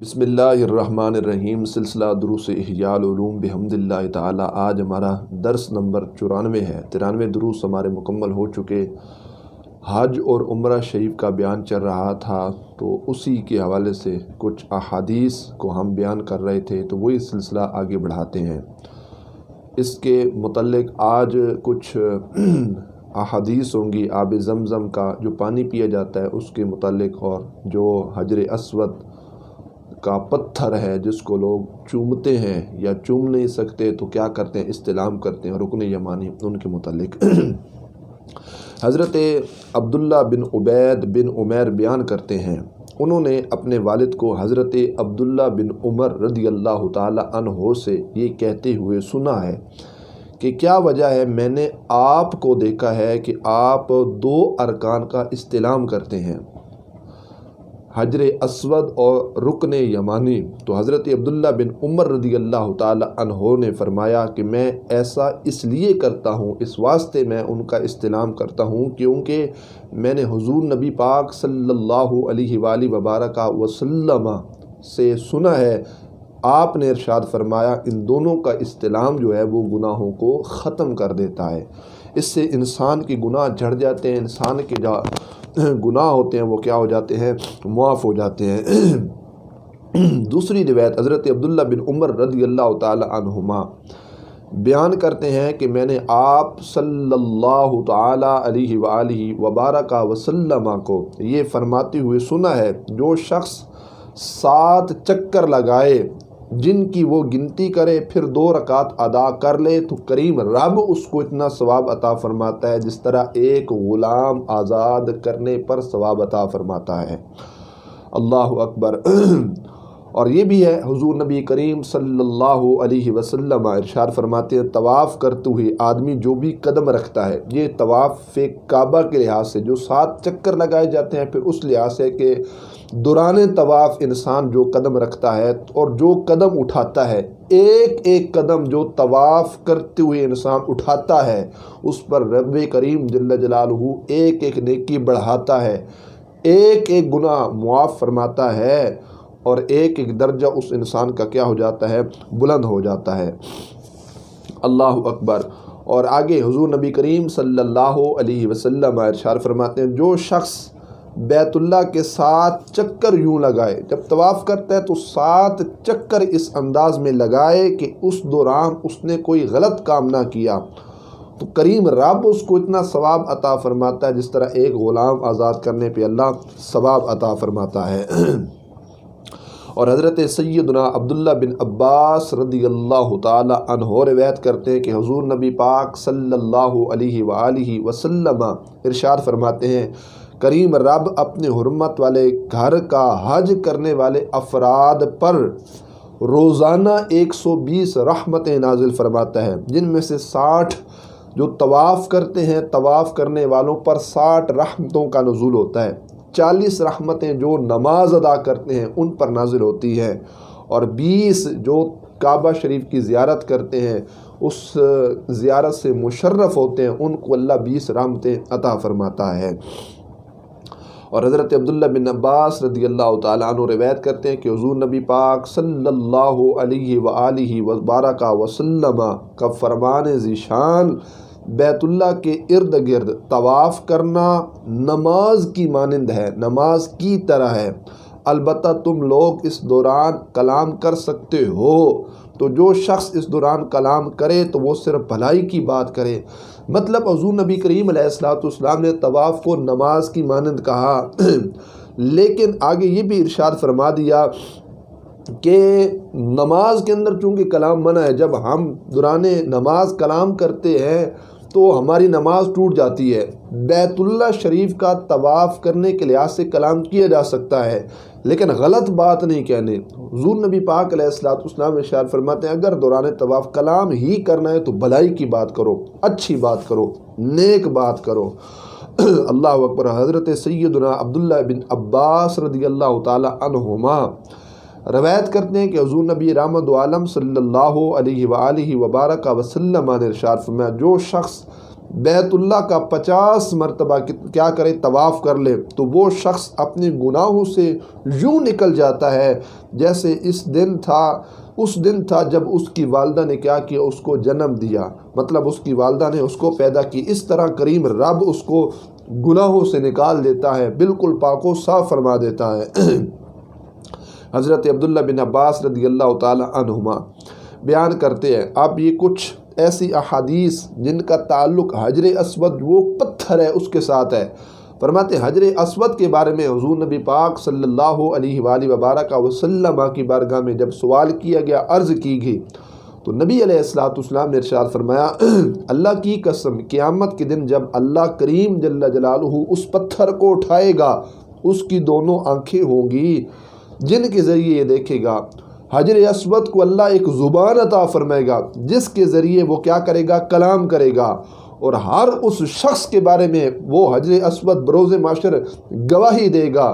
بسم اللہ الرحمن الرحیم۔ سلسلہ دروس احیاء العلوم بحمد اللہ تعالی۔ آج ہمارا درس نمبر 94 ہے۔ 93 دروس ہمارے مکمل ہو چکے۔ حج اور عمرہ شریف کا بیان چل رہا تھا، تو اسی کے حوالے سے کچھ احادیث کو ہم بیان کر رہے تھے، تو وہی سلسلہ آگے بڑھاتے ہیں۔ اس کے متعلق آج کچھ احادیث ہوں گی آب زمزم کا جو پانی پیا جاتا ہے اس کے متعلق، اور جو حجر اسود کا پتھر ہے جس کو لوگ چومتے ہیں یا چوم نہیں سکتے تو کیا کرتے ہیں، استلام کرتے ہیں، رکن یمانی، ان کے متعلق حضرت عبداللہ بن عبید بن عمیر بیان کرتے ہیں، انہوں نے اپنے والد کو حضرت عبداللہ بن عمر رضی اللہ تعالی عنہ سے یہ کہتے ہوئے سنا ہے کہ کیا وجہ ہے، میں نے آپ کو دیکھا ہے کہ آپ 2 ارکان کا استلام کرتے ہیں، حجر اسود اور رکن یمانی۔ تو حضرت عبداللہ بن عمر رضی اللہ تعالی عنہ نے فرمایا کہ میں ایسا اس لیے کرتا ہوں، اس واسطے میں ان کا استلام کرتا ہوں کیونکہ میں نے حضور نبی پاک صلی اللہ علیہ وآلہ وبارک وسلم سے سنا ہے، آپ نے ارشاد فرمایا ان دونوں کا استلام جو ہے وہ گناہوں کو ختم کر دیتا ہے، اس سے انسان کے گناہ جھڑ جاتے ہیں، انسان کے گناہ ہوتے ہیں وہ کیا ہو جاتے ہیں، معاف ہو جاتے ہیں۔ دوسری روایت حضرت عبداللہ بن عمر رضی اللہ تعالی عنہما بیان کرتے ہیں کہ میں نے آپ صلی اللہ تعالی علیہ وآلہ وبارک وسلم کو یہ فرماتے ہوئے سنا ہے، جو شخص 7 چکر لگائے جن کی وہ گنتی کرے پھر 2 رکعت ادا کر لے تو کریم رب اس کو اتنا ثواب عطا فرماتا ہے جس طرح ایک غلام آزاد کرنے پر ثواب عطا فرماتا ہے۔ اللہ اکبر۔ اور یہ بھی ہے، حضور نبی کریم صلی اللہ علیہ وسلم ارشاد فرماتے ہیں، طواف کرتے ہوئے آدمی جو بھی قدم رکھتا ہے، یہ طواف کعبہ کے لحاظ سے جو 7 چکر لگائے جاتے ہیں، پھر اس لحاظ سے کہ دوران طواف انسان جو قدم رکھتا ہے اور جو قدم اٹھاتا ہے، ایک قدم جو طواف کرتے ہوئے انسان اٹھاتا ہے اس پر رب کریم جل جلالہ ایک نیکی بڑھاتا ہے، ایک گناہ معاف فرماتا ہے، اور ایک درجہ اس انسان کا کیا ہو جاتا ہے، بلند ہو جاتا ہے۔ اللہ اکبر۔ اور آگے حضور نبی کریم صلی اللہ علیہ وسلم ارشاد فرماتے ہیں، جو شخص بیت اللہ کے 7 چکر یوں لگائے، جب طواف کرتا ہے تو 7 چکر اس انداز میں لگائے کہ اس دوران اس نے کوئی غلط کام نہ کیا، تو کریم رب اس کو اتنا ثواب عطا فرماتا ہے جس طرح ایک غلام آزاد کرنے پہ اللہ ثواب عطا فرماتا ہے۔ اور حضرت سیدنا عبداللہ بن عباس رضی اللہ تعالی عنہ روایت کرتے ہیں کہ حضور نبی پاک صلی اللہ علیہ وآلہ وسلم ارشاد فرماتے ہیں، کریم رب اپنے حرمت والے گھر کا حج کرنے والے افراد پر روزانہ 120 رحمتیں نازل فرماتا ہے، جن میں سے 60 جو طواف کرتے ہیں، طواف کرنے والوں پر 60 رحمتوں کا نزول ہوتا ہے، 40 رحمتیں جو نماز ادا کرتے ہیں ان پر نازل ہوتی ہیں، اور 20 جو کعبہ شریف کی زیارت کرتے ہیں، اس زیارت سے مشرف ہوتے ہیں، ان کو اللہ 20 رحمتیں عطا فرماتا ہے۔ اور حضرت عبداللہ بن عباس رضی اللہ تعالیٰ عنہ روایت کرتے ہیں کہ حضور نبی پاک صلی اللہ علیہ وآلہ وبارک وسلم کا فرمان ذیشان، بیت اللہ کے ارد گرد طواف کرنا نماز کی مانند ہے، نماز کی طرح ہے، البتہ تم لوگ اس دوران کلام کر سکتے ہو، تو جو شخص اس دوران کلام کرے تو وہ صرف بھلائی کی بات کرے۔ مطلب حضور نبی کریم علیہ السلام نے طواف کو نماز کی مانند کہا، لیکن آگے یہ بھی ارشاد فرما دیا کہ نماز کے اندر چونکہ کلام منع ہے، جب ہم دوران نماز کلام کرتے ہیں تو ہماری نماز ٹوٹ جاتی ہے۔ بیت اللہ شریف کا طواف کرنے کے لحاظ سے کلام کیا جا سکتا ہے، لیکن غلط بات نہیں کہنے۔ حضور نبی پاک علیہ السلام ارشاد فرماتے ہیں، اگر دوران طواف کلام ہی کرنا ہے تو بھلائی کی بات کرو، اچھی بات کرو، نیک بات کرو۔ اللہ اکبر۔ حضرت سیدنا عبداللہ بن عباس رضی اللہ تعالی عنہما روایت کرتے ہیں کہ حضور نبی رحمت عالم صلی اللہ علیہ وآلہ وبارک وسلم نے ارشاد فرمایا، جو شخص بیت اللہ کا 50 مرتبہ کیا کرے طواف کر لے تو وہ شخص اپنے گناہوں سے یوں نکل جاتا ہے جیسے اس دن تھا جب اس کی والدہ نے کیا کیا، اس کو جنم دیا، مطلب اس کی والدہ نے اس کو پیدا کی۔ اس طرح کریم رب اس کو گناہوں سے نکال دیتا ہے، بالکل پاک و صاف فرما دیتا ہے۔ حضرت عبداللہ بن عباس رضی اللہ تعالی عنہما بیان کرتے ہیں، اب یہ کچھ ایسی احادیث جن کا تعلق حجر اسود، وہ پتھر ہے، اس کے ساتھ ہے۔ فرماتے حجر اسود کے بارے میں حضور نبی پاک صلی اللہ علیہ وآلہ وبارک وسلم کی بارگاہ میں جب سوال کیا گیا، عرض کی گئی، تو نبی علیہ السلام نے ارشاد فرمایا، اللہ کی قسم قیامت کے دن جب اللہ کریم جل جلالہ اس پتھر کو اٹھائے گا، اس کی دونوں آنکھیں ہوں گی جن کے ذریعے یہ دیکھے گا۔ حجر اسود کو اللہ ایک زبان عطا فرمائے گا جس کے ذریعے وہ کیا کرے گا، کلام کرے گا، اور ہر اس شخص کے بارے میں وہ حجر اسود بروز محشر گواہی دے گا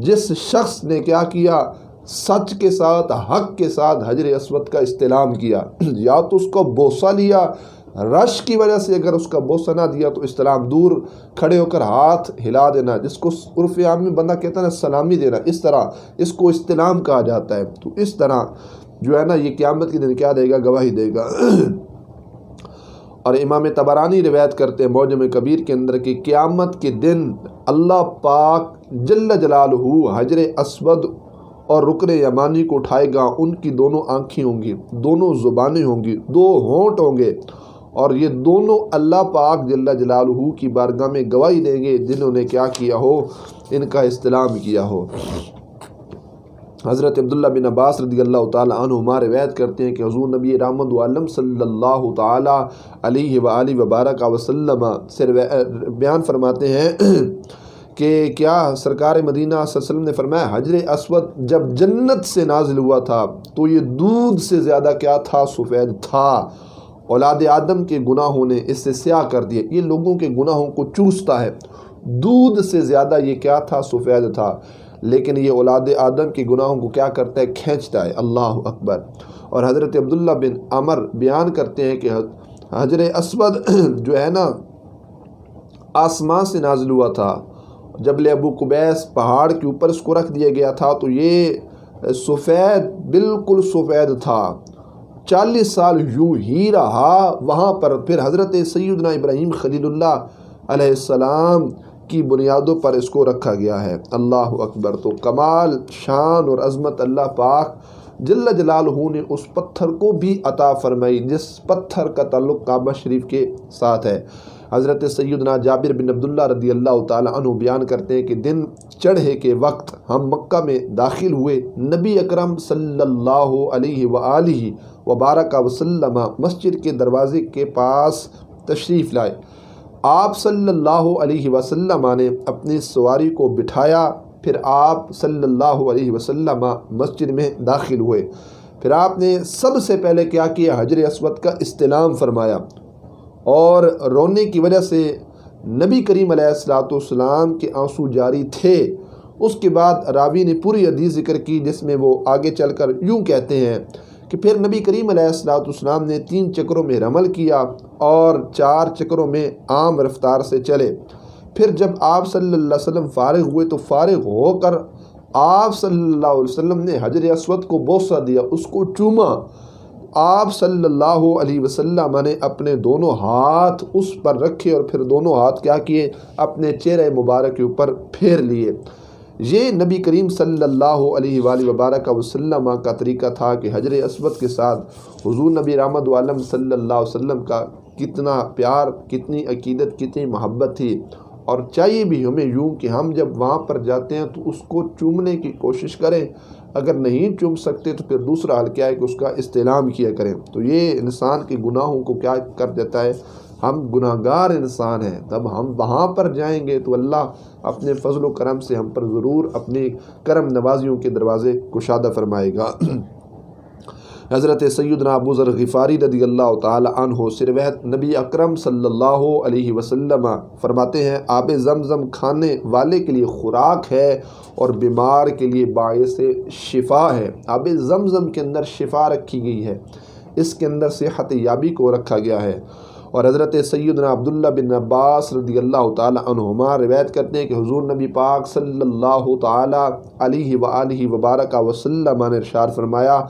جس شخص نے کیا کیا، سچ کے ساتھ، حق کے ساتھ حجر اسود کا استلام کیا، یا تو اس کو بوسہ لیا، رش کی وجہ سے اگر اس کا بوسہ نہ دیا تو استلام، دور کھڑے ہو کر ہاتھ ہلا دینا، جس کو عرف عام میں بندہ کہتا ہے نا سلامی دینا، اس طرح اس کو استلام کہا جاتا ہے۔ تو اس طرح جو ہے نا یہ قیامت کے دن کیا دے گا، گواہی دے گا۔ اور امام طبرانی روایت کرتے ہیں معجم کبیر کے اندر کہ قیامت کے دن اللہ پاک جل جلالہ حجر اسود اور رکن یمانی کو اٹھائے گا، ان کی دونوں آنکھیں ہوں گی، دونوں زبانیں ہوں گی، دو ہونٹ ہوں گے، اور یہ دونوں اللہ پاک جل جلالہ کی بارگاہ میں گواہی دیں گے جنہوں نے کیا کیا ہو، ان کا استلام کیا ہو۔ حضرت عبداللہ بن عباس رضی اللہ تعالی عنہما روایت کرتے ہیں کہ حضور نبی رحمت عالم صلی اللہ تعالی علیہ وآلہ وبارک وسلم سے بیان فرماتے ہیں کہ کیا سرکار مدینہ صلی اللہ علیہ وسلم نے فرمایا، حجر اسود جب جنت سے نازل ہوا تھا تو یہ دودھ سے زیادہ کیا تھا، سفید تھا۔ اولاد آدم کے گناہوں نے اس سے سیاہ کر دیا، یہ لوگوں کے گناہوں کو چوستا ہے، دودھ سے زیادہ یہ کیا تھا، سفید تھا، لیکن یہ اولاد آدم کے گناہوں کو کیا کرتا ہے، کھینچتا ہے۔ اللہ اکبر۔ اور حضرت عبداللہ بن عمر بیان کرتے ہیں کہ حجر اسود جو ہے نا آسمان سے نازل ہوا تھا، جبل ابو قبیس پہاڑ کے اوپر اس کو رکھ دیا گیا تھا تو یہ سفید، بالکل سفید تھا، 40 سال یوں ہی رہا وہاں پر۔ پھر حضرت سیدنا ابراہیم خلیل اللہ علیہ السلام کی بنیادوں پر اس کو رکھا گیا ہے۔ اللہ اکبر۔ تو کمال، شان اور عظمت اللہ پاک جل جلالہ نے اس پتھر کو بھی عطا فرمائی جس پتھر کا تعلق کعبہ شریف کے ساتھ ہے۔ حضرت سیدنا جابر بن عبداللہ رضی اللہ تعالی عنہ بیان کرتے ہیں کہ دن چڑھے کے وقت ہم مکہ میں داخل ہوئے، نبی اکرم صلی اللہ علیہ وآلہ وبارک وسلم مسجد کے دروازے کے پاس تشریف لائے۔ آپ صلی اللہ علیہ وسلم نے اپنی سواری کو بٹھایا، پھر آپ صلی اللہ علیہ وسلم مسجد میں داخل ہوئے، پھر آپ نے سب سے پہلے کیا کیا، حجر اسود کا استلام فرمایا، اور رونے کی وجہ سے نبی کریم علیہ السلام کے آنسو جاری تھے۔ اس کے بعد راوی نے پوری حدیث ذکر کی جس میں وہ آگے چل کر یوں کہتے ہیں کہ پھر نبی کریم علیہ السلام نے 3 چکروں میں رمل کیا اور 4 چکروں میں عام رفتار سے چلے۔ پھر جب آپ صلی اللہ علیہ وسلم فارغ ہوئے تو فارغ ہو کر آپ صلی اللہ علیہ وسلم نے حجر اسود کو بوسہ دیا، اس کو چوما۔ آپ صلی اللہ علیہ وسلم نے اپنے دونوں ہاتھ اس پر رکھے اور پھر دونوں ہاتھ کیا کیے، اپنے چہرے مبارک کے اوپر پھیر لیے۔ یہ نبی کریم صلی اللہ علیہ وآلہ وبارک وسلم کا طریقہ تھا کہ حجر اسود کے ساتھ حضور نبی رحمت عالم صلی اللہ علیہ وسلم کا کتنا پیار، کتنی عقیدت، کتنی محبت تھی۔ اور چاہیے بھی ہمیں یوں کہ ہم جب وہاں پر جاتے ہیں تو اس کو چومنے کی کوشش کریں، اگر نہیں چوم سکتے تو پھر دوسرا حل کیا ہے کہ اس کا استعلام کیا کریں۔ تو یہ انسان کے گناہوں کو کیا کر دیتا ہے، ہم گناہگار انسان ہیں، تب ہم وہاں پر جائیں گے تو اللہ اپنے فضل و کرم سے ہم پر ضرور اپنے کرم نوازیوں کے دروازے کشادہ فرمائے گا۔ حضرت سیدنا ابو ذر غفاری رضی اللہ تعالی عنہ سے روایت، نبی اکرم صلی اللہ علیہ وسلم فرماتے ہیں، آب زمزم کھانے والے کے لیے خوراک ہے اور بیمار کے لیے باعث شفا ہے۔ آب زمزم کے اندر شفا رکھی گئی ہے، اس کے اندر صحت یابی کو رکھا گیا ہے۔ اور حضرت سیدنا عبداللہ بن عباس رضی اللہ تعالی عنہما روایت کرتے ہیں کہ حضور نبی پاک صلی اللہ تعالی علیہ وآلہ وبارک وسلم نے ارشاد فرمایا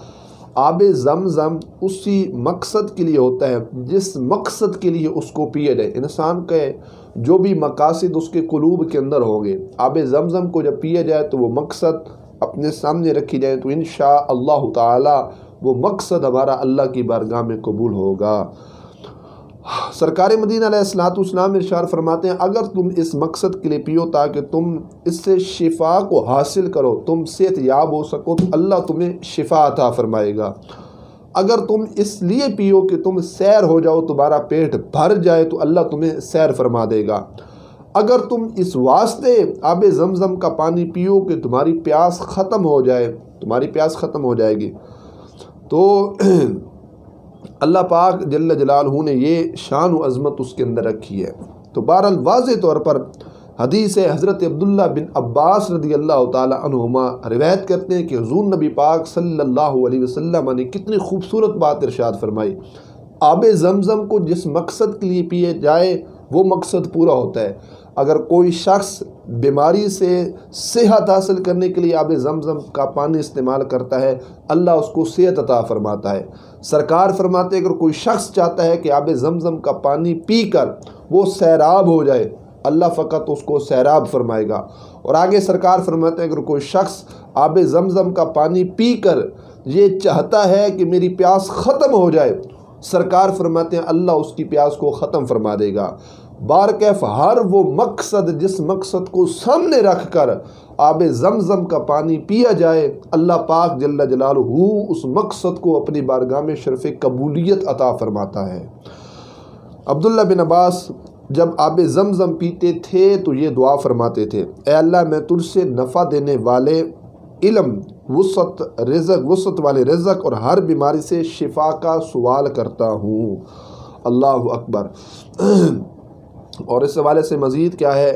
آب زمزم اسی مقصد کے لیے ہوتا ہے جس مقصد کے لیے اس کو پیا جائے۔ انسان کے جو بھی مقاصد اس کے قلوب کے اندر ہوں گے، آب زمزم کو جب پیا جائے تو وہ مقصد اپنے سامنے رکھی جائے تو انشاءاللہ تعالی وہ مقصد ہمارا اللہ کی بارگاہ میں قبول ہوگا۔ سرکار مدینہ علیہ الصلوۃ والسلام ارشاد فرماتے ہیں اگر تم اس مقصد کے لیے پیو تاکہ تم اس سے شفا کو حاصل کرو، تم صحت یاب ہو سکو، تو اللہ تمہیں شفا عطا فرمائے گا۔ اگر تم اس لیے پیو کہ تم سیر ہو جاؤ، تمہارا پیٹ بھر جائے، تو اللہ تمہیں سیر فرما دے گا۔ اگر تم اس واسطے آب زمزم کا پانی پیو کہ تمہاری پیاس ختم ہو جائے، تمہاری پیاس ختم ہو جائے گی، تو اللہ پاک جل جلالہ نے یہ شان و عظمت اس کے اندر رکھی ہے۔ تو بہرحال واضح طور پر حدیث حضرت عبداللہ بن عباس رضی اللہ تعالی عنہما روایت کرتے ہیں کہ حضور نبی پاک صلی اللہ علیہ وسلم نے کتنی خوبصورت بات ارشاد فرمائی، آب زمزم کو جس مقصد کے لیے پیے جائے وہ مقصد پورا ہوتا ہے۔ اگر کوئی شخص بیماری سے صحت حاصل کرنے کے لیے آب زمزم کا پانی استعمال کرتا ہے، اللہ اس کو صحت عطا فرماتا ہے۔ سرکار فرماتے ہیں اگر کوئی شخص چاہتا ہے کہ آب زمزم کا پانی پی کر وہ سیراب ہو جائے، اللہ فقط اس کو سیراب فرمائے گا۔ اور آگے سرکار فرماتے ہیں اگر کوئی شخص آب زمزم کا پانی پی کر یہ چاہتا ہے کہ میری پیاس ختم ہو جائے، سرکار فرماتے ہیں اللہ اس کی پیاس کو ختم فرما دے گا۔ بارکیف ہر وہ مقصد جس مقصد کو سامنے رکھ کر آب زمزم کا پانی پیا جائے، اللہ پاک جل جلالہ اس مقصد کو اپنی بارگاہ میں شرف قبولیت عطا فرماتا ہے۔ عبداللہ بن عباس جب آب زمزم پیتے تھے تو یہ دعا فرماتے تھے، اے اللہ میں تجھ سے نفع دینے والے علم، وسعت والے رزق اور ہر بیماری سے شفا کا سوال کرتا ہوں۔ اللہ اکبر۔ اور اس حوالے سے مزید کیا ہے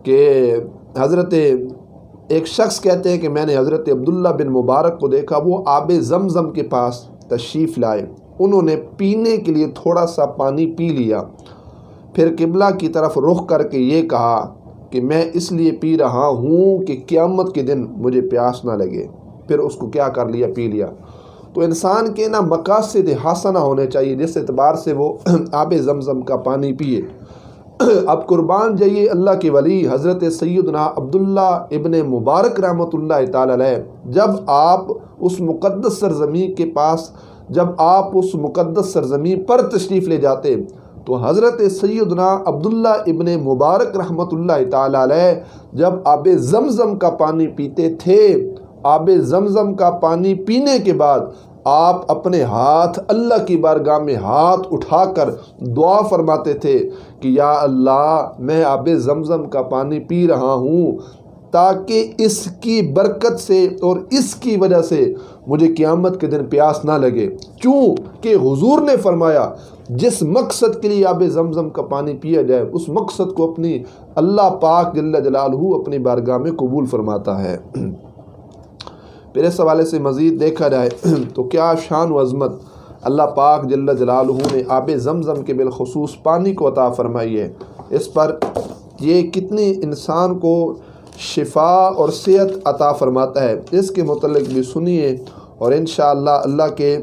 کہ حضرت ایک شخص کہتے ہیں کہ میں نے حضرت عبداللہ بن مبارک کو دیکھا، وہ آب زمزم کے پاس تشریف لائے، انہوں نے پینے کے لیے تھوڑا سا پانی پی لیا، پھر قبلہ کی طرف رخ کر کے یہ کہا کہ میں اس لیے پی رہا ہوں کہ قیامت کے دن مجھے پیاس نہ لگے، پھر اس کو کیا کر لیا، پی لیا۔ تو انسان کے مقاصد حسنہ ہونے چاہیے جس اعتبار سے وہ آب زمزم کا پانی پیے۔ اب قربان جائیے اللہ کے ولی حضرت سیدنا عبداللہ ابن مبارک رحمۃ اللہ تعالی علیہ، جب آپ اس مقدس سرزمین کے پاس، جب آپ اس مقدس سرزمین پر تشریف لے جاتے تو حضرت سیدنا عبداللہ ابن مبارک رحمۃ اللہ تعالی علیہ جب آب زمزم کا پانی پیتے تھے، آب زمزم کا پانی پینے کے بعد آپ اپنے ہاتھ اللہ کی بارگاہ میں ہاتھ اٹھا کر دعا فرماتے تھے کہ یا اللہ میں آب زمزم کا پانی پی رہا ہوں تاکہ اس کی برکت سے اور اس کی وجہ سے مجھے قیامت کے دن پیاس نہ لگے، چونکہ حضور نے فرمایا جس مقصد کے لیے آب زمزم کا پانی پیا جائے اس مقصد کو اپنی اللہ پاک جل جلالہ اپنی بارگاہ میں قبول فرماتا ہے۔ پھر اس حوالے سے مزید دیکھا جائے تو کیا شان و عظمت اللہ پاک جل جلالہ نے آب زمزم کے بالخصوص پانی کو عطا فرمائی ہے، اس پر یہ کتنی انسان کو شفا اور صحت عطا فرماتا ہے، اس کے متعلق بھی سنیے اور انشاءاللہ اللہ کے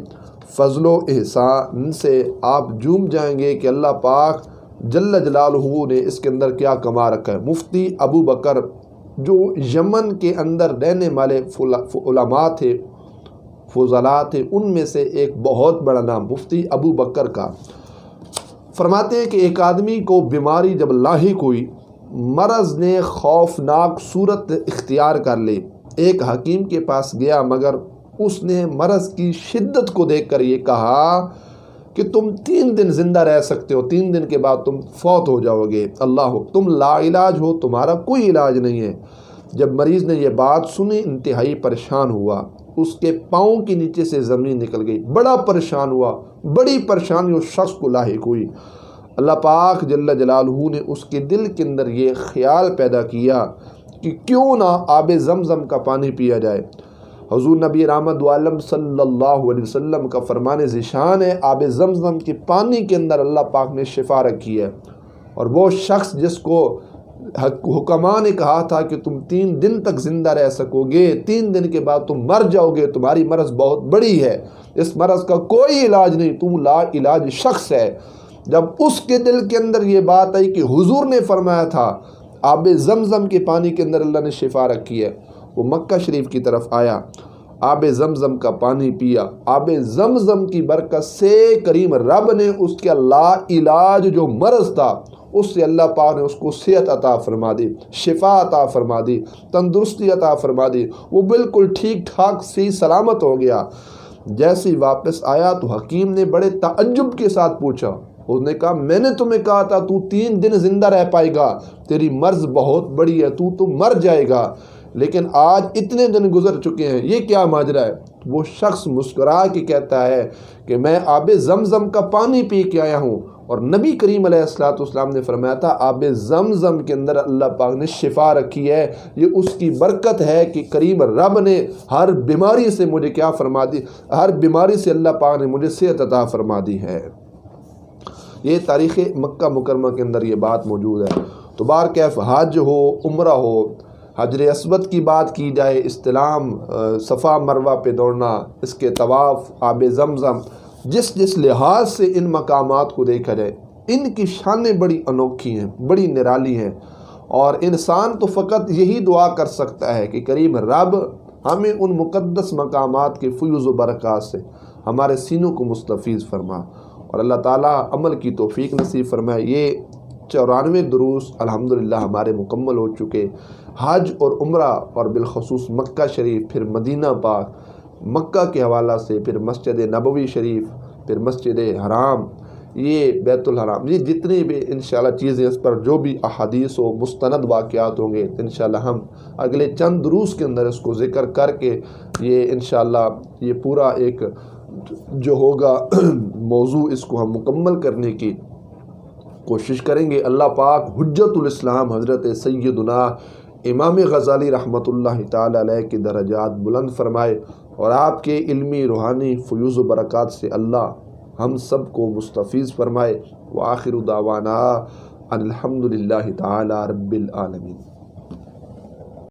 فضل و احسان سے آپ جھوم جائیں گے کہ اللہ پاک جل جلالہ نے اس کے اندر کیا کما رکھا ہے۔ مفتی ابو بکر جو یمن کے اندر رہنے والے علماء تھے، فضلاء تھے، ان میں سے ایک بہت بڑا نام مفتی ابو بکر کا، فرماتے ہیں کہ ایک آدمی کو بیماری جب لاحق ہوئی، مرض نے خوفناک صورت اختیار کر لی، ایک حکیم کے پاس گیا مگر اس نے مرض کی شدت کو دیکھ کر یہ کہا کہ تم 3 دن زندہ رہ سکتے ہو، 3 دن کے بعد تم فوت ہو جاؤ گے، اللہ تم لا علاج ہو، تمہارا کوئی علاج نہیں ہے۔ جب مریض نے یہ بات سنی انتہائی پریشان ہوا، اس کے پاؤں کے نیچے سے زمین نکل گئی، بڑا پریشان ہوا، بڑی پریشانی اس شخص کو لاحق ہوئی۔ اللہ پاک جل جلالہ نے اس کے دل کے اندر یہ خیال پیدا کیا کہ کیوں نہ آب زمزم کا پانی پیا جائے۔ حضور نبی رحمت عالم صلی اللہ علیہ وسلم کا فرمان ذیشان ہے، آب زمزم کے پانی کے اندر اللہ پاک نے شفا رکھی ہے۔ اور وہ شخص جس کو حکماء نے کہا تھا کہ تم 3 دن تک زندہ رہ سکو گے، 3 دن کے بعد تم مر جاؤ گے، تمہاری مرض بہت بڑی ہے، اس مرض کا کوئی علاج نہیں، تم لا علاج شخص ہے، جب اس کے دل کے اندر یہ بات آئی کہ حضور نے فرمایا تھا آب زمزم کے پانی کے اندر اللہ نے شفا رکھی ہے، وہ مکہ شریف کی طرف آیا، آب زمزم کا پانی پیا، آب زمزم کی برکت سے کریم رب نے اس کے لا علاج جو مرض تھا اس سے اللہ پاک نے اس کو صحت عطا فرما دی، شفا عطا فرما دی، تندرستی عطا فرما دی، وہ بالکل ٹھیک ٹھاک صحیح سلامت ہو گیا۔ جیسے واپس آیا تو حکیم نے بڑے تعجب کے ساتھ پوچھا، اس نے کہا میں نے تمہیں کہا تھا تو 3 دن زندہ رہ پائے گا، تیری مرض بہت بڑی ہے، تو مر جائے گا، لیکن آج اتنے دن گزر چکے ہیں، یہ کیا ماجرا ہے؟ وہ شخص مسکرا کے کہتا ہے کہ میں آب زمزم کا پانی پی کے آیا ہوں، اور نبی کریم علیہ السلام نے فرمایا تھا آب زمزم کے اندر اللہ پاک نے شفا رکھی ہے، یہ اس کی برکت ہے کہ کریم رب نے ہر بیماری سے مجھے کیا فرما دی، ہر بیماری سے اللہ پاک نے مجھے صحت عطا فرما دی ہے۔ یہ تاریخ مکہ مکرمہ کے اندر یہ بات موجود ہے۔ تو بہرکیف حج ہو، عمرہ ہو، حجر اسود کی بات کی جائے، استلام، صفا مروہ پہ دوڑنا، اس کے طواف، آب زمزم، جس لحاظ سے ان مقامات کو دیکھا جائے ان کی شانیں بڑی انوکھی ہیں، بڑی نرالی ہیں، اور انسان تو فقط یہی دعا کر سکتا ہے کہ کریم رب ہمیں ان مقدس مقامات کے فیوز و برکات سے ہمارے سینوں کو مستفیض فرما، اور اللہ تعالیٰ عمل کی توفیق نصیب فرمائے۔ یہ 94 دروس الحمدللہ ہمارے مکمل ہو چکے، حج اور عمرہ، اور بالخصوص مکہ شریف، پھر مدینہ پاک، مکہ کے حوالہ سے، پھر مسجد نبوی شریف، پھر مسجد حرام، یہ بیت الحرام، یہ جتنی بھی انشاءاللہ چیزیں اس پر جو بھی احادیث و مستند واقعات ہوں گے انشاءاللہ ہم اگلے چند دروس کے اندر اس کو ذکر کر کے یہ انشاءاللہ یہ پورا ایک جو ہوگا موضوع اس کو ہم مکمل کرنے کی کوشش کریں گے۔ اللہ پاک حجت الاسلام حضرت سیدنا امام غزالی رحمۃ اللہ تعالی علیہ کی درجات بلند فرمائے، اور آپ کے علمی روحانی فیوز و برکات سے اللہ ہم سب کو مستفیض فرمائے۔ وآخر دعوانا ان الحمدللہ تعالی رب العالمین۔